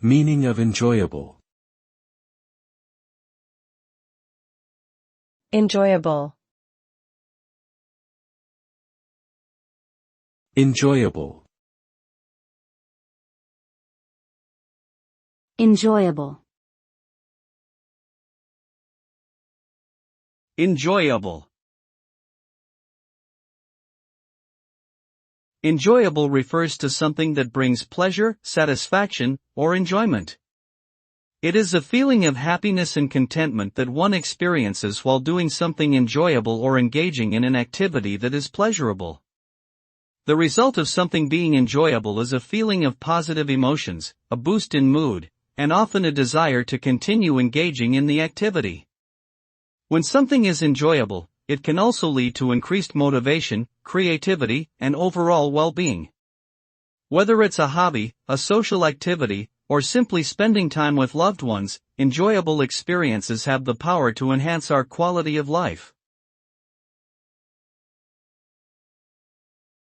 Meaning of enjoyable. Enjoyable. Enjoyable. Enjoyable. Enjoyable. Enjoyable refers to something that brings pleasure, satisfaction, or enjoyment. It is a feeling of happiness and contentment that one experiences while doing something enjoyable or engaging in an activity that is pleasurable. The result of something being enjoyable is a feeling of positive emotions, a boost in mood, and often a desire to continue engaging in the activity. When something is enjoyable, it can also lead to increased motivation, creativity, and overall well-being. Whether it's a hobby, a social activity, or simply spending time with loved ones, enjoyable experiences have the power to enhance our quality of life.